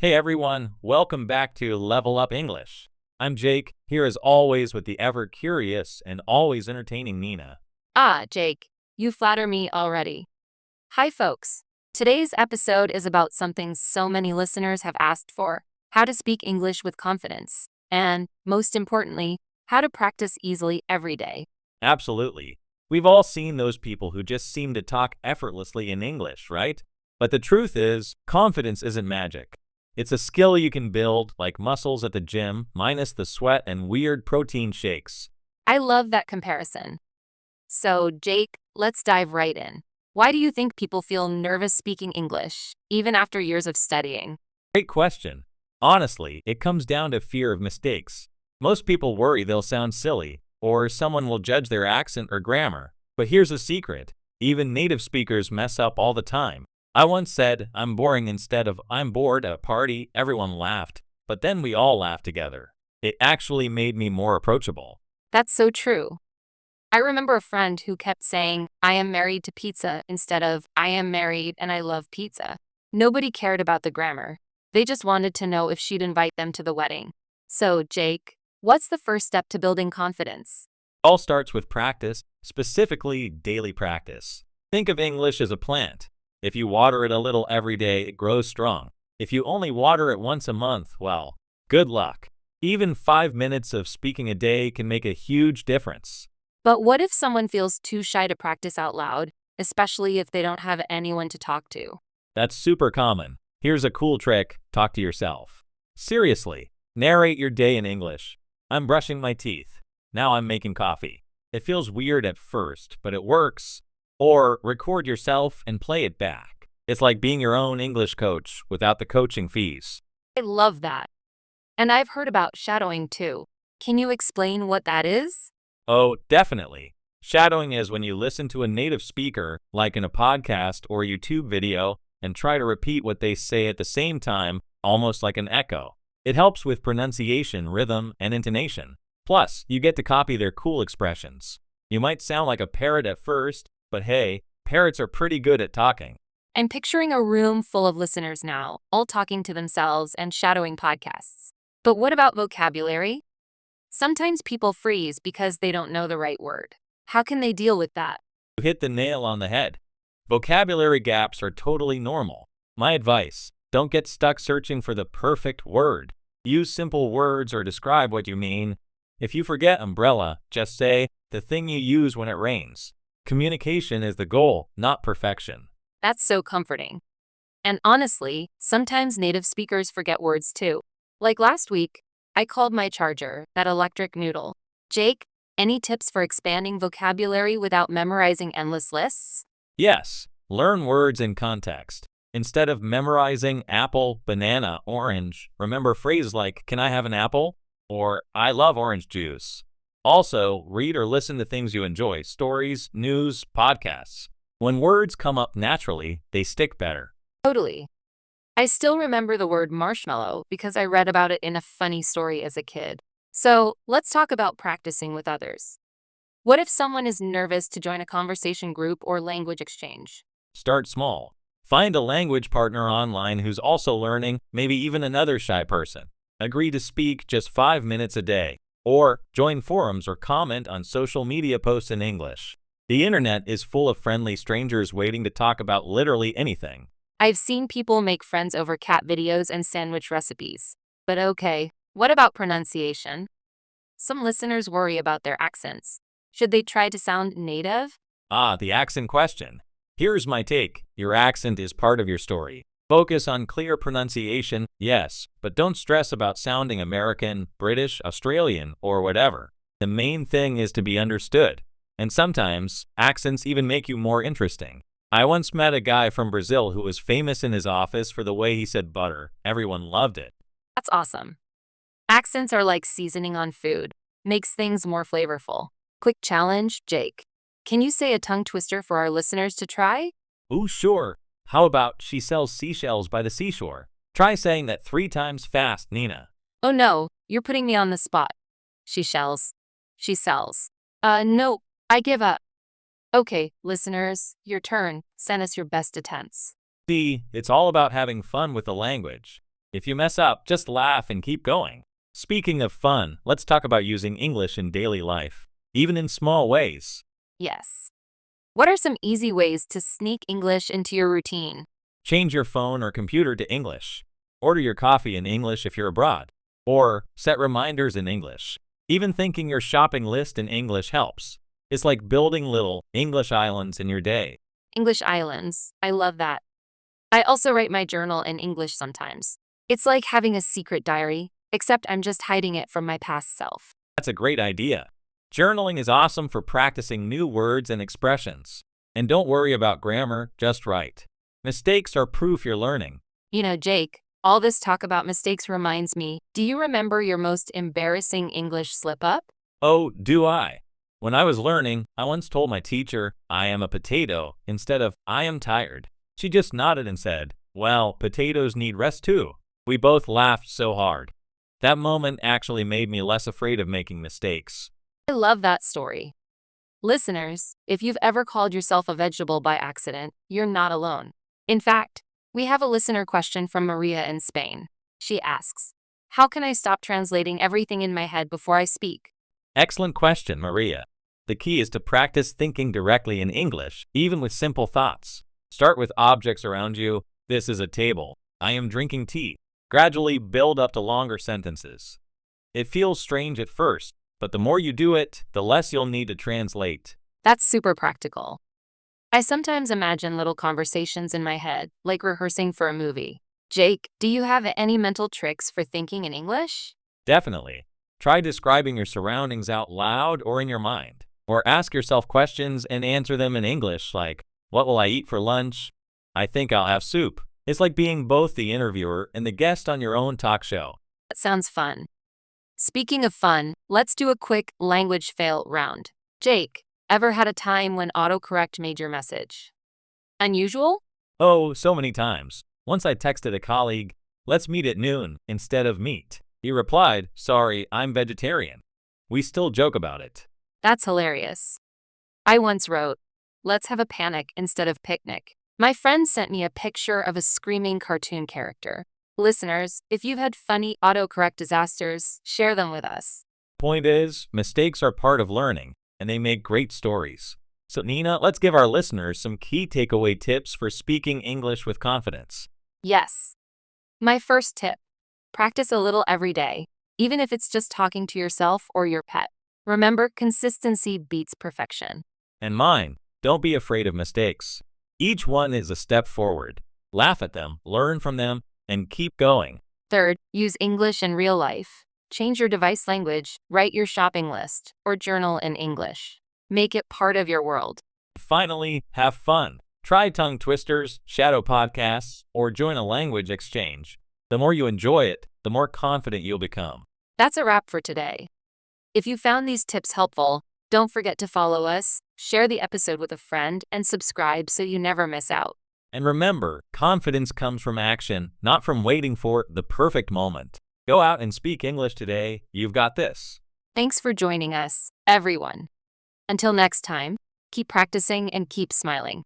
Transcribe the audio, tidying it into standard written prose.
Hey everyone, welcome back to Level Up English. I'm Jake, here as always with the ever curious and always entertaining Nina. Ah, Jake, you flatter me already. Hi, folks. Today's episode is about something so many listeners have asked for: how to speak English with confidence. And, most importantly, how to practice easily every day. Absolutely. We've all seen those people who just seem to talk effortlessly in English, right? But the truth is, confidence isn't magic. It's a skill you can build like muscles at the gym, minus the sweat and weird protein shakes. I love that comparison. So, Jake, let's dive right in. Why do you think people feel nervous speaking English, even after years of studying? Great question. Honestly, it comes down to fear of mistakes. Most people worry they'll sound silly, or someone will judge their accent or grammar. But here's a secret. Even native speakers mess up all the time. I once said, I'm boring instead of I'm bored at a party. Everyone laughed, but then we all laughed together. It actually made me more approachable. That's so true. I remember a friend who kept saying, I am married to pizza instead of I am married and I love pizza. Nobody cared about the grammar. They just wanted to know if she'd invite them to the wedding. So, Jake, what's the first step to building confidence? All starts with practice, specifically daily practice. Think of English as a plant. If you water it a little every day, it grows strong. If you only water it once a month, well, good luck. Even 5 minutes of speaking a day can make a huge difference. But what if someone feels too shy to practice out loud, especially if they don't have anyone to talk to? That's super common. Here's a cool trick: talk to yourself. Seriously, narrate your day in English. I'm brushing my teeth. Now I'm making coffee. It feels weird at first, but it works. Or record yourself and play it back. It's like being your own English coach without the coaching fees. I love that. And I've heard about shadowing too. Can you explain what that is? Oh, definitely. Shadowing is when you listen to a native speaker, like in a podcast or YouTube video, and try to repeat what they say at the same time, almost like an echo. It helps with pronunciation, rhythm, and intonation. Plus, you get to copy their cool expressions. You might sound like a parrot at first, but hey, parrots are pretty good at talking. I'm picturing a room full of listeners now, all talking to themselves and shadowing podcasts. But what about vocabulary? Sometimes people freeze because they don't know the right word. How can they deal with that? You hit the nail on the head. Vocabulary gaps are totally normal. My advice: don't get stuck searching for the perfect word. Use simple words or describe what you mean. If you forget umbrella, just say the thing you use when it rains. Communication is the goal, not perfection. That's so comforting. And honestly, sometimes native speakers forget words too. Like last week, I called my charger that electric noodle. Jake, any tips for expanding vocabulary without memorizing endless lists? Yes, learn words in context. Instead of memorizing apple, banana, orange, remember phrases like, can I have an apple? Or I love orange juice. Also, read or listen to things you enjoy: stories, news, podcasts. When words come up naturally, they stick better. Totally. I still remember the word marshmallow because I read about it in a funny story as a kid. So, let's talk about practicing with others. What if someone is nervous to join a conversation group or language exchange? Start small. Find a language partner online who's also learning, maybe even another shy person. Agree to speak just 5 minutes a day. Or join forums or comment on social media posts in English. The internet is full of friendly strangers waiting to talk about literally anything. I've seen people make friends over cat videos and sandwich recipes. But okay, what about pronunciation? Some listeners worry about their accents. Should they try to sound native? Ah, the accent question. Here's my take: your accent is part of your story. Focus on clear pronunciation, yes, but don't stress about sounding American, British, Australian, or whatever. The main thing is to be understood. And sometimes, accents even make you more interesting. I once met a guy from Brazil who was famous in his office for the way he said butter. Everyone loved it. That's awesome. Accents are like seasoning on food, makes things more flavorful. Quick challenge, Jake. Can you say a tongue twister for our listeners to try? Ooh, sure. How about she sells seashells by the seashore? Try saying that 3 times fast, Nina. Oh no, you're putting me on the spot. She shells. She sells. No, I give up. Okay, listeners, your turn. Send us your best attempts. See, it's all about having fun with the language. If you mess up, just laugh and keep going. Speaking of fun, let's talk about using English in daily life, even in small ways. Yes. What are some easy ways to sneak English into your routine? Change your phone or computer to English. Order your coffee in English if you're abroad. Or set reminders in English. Even thinking your shopping list in English helps. It's like building little English islands in your day. English islands. I love that. I also write my journal in English sometimes. It's like having a secret diary, except I'm just hiding it from my past self. That's a great idea. Journaling is awesome for practicing new words and expressions. And don't worry about grammar, just write. Mistakes are proof you're learning. You know, Jake, all this talk about mistakes reminds me, do you remember your most embarrassing English slip-up? Oh, do I? When I was learning, I once told my teacher, I am a potato, instead of, I am tired. She just nodded and said, well, potatoes need rest too. We both laughed so hard. That moment actually made me less afraid of making mistakes. I love that story. Listeners, if you've ever called yourself a vegetable by accident, you're not alone. In fact, we have a listener question from Maria in Spain. She asks, how can I stop translating everything in my head before I speak? Excellent question, Maria. The key is to practice thinking directly in English, even with simple thoughts. Start with objects around you. This is a table. I am drinking tea. Gradually build up to longer sentences. It feels strange at first, but the more you do it, the less you'll need to translate. That's super practical. I sometimes imagine little conversations in my head, like rehearsing for a movie. Jake, do you have any mental tricks for thinking in English? Definitely. Try describing your surroundings out loud or in your mind. Or ask yourself questions and answer them in English like, what will I eat for lunch? I think I'll have soup. It's like being both the interviewer and the guest on your own talk show. That sounds fun. Speaking of fun, let's do a quick language fail round. Jake, ever had a time when autocorrect made your message unusual? Oh, so many times. Once I texted a colleague, let's meet at noon instead of meet. He replied, sorry, I'm vegetarian. We still joke about it. That's hilarious. I once wrote, let's have a panic instead of picnic. My friend sent me a picture of a screaming cartoon character. Listeners, if you've had funny autocorrect disasters, share them with us. Point is, mistakes are part of learning, and they make great stories. So Nina, let's give our listeners some key takeaway tips for speaking English with confidence. Yes. My first tip, practice a little every day, even if it's just talking to yourself or your pet. Remember, consistency beats perfection. And mine, don't be afraid of mistakes. Each one is a step forward. Laugh at them, learn from them, and keep going. Third, use English in real life. Change your device language, write your shopping list, or journal in English. Make it part of your world. Finally, have fun. Try tongue twisters, shadow podcasts, or join a language exchange. The more you enjoy it, the more confident you'll become. That's a wrap for today. If you found these tips helpful, don't forget to follow us, share the episode with a friend, and subscribe so you never miss out. And remember, confidence comes from action, not from waiting for the perfect moment. Go out and speak English today. You've got this. Thanks for joining us, everyone. Until next time, keep practicing and keep smiling.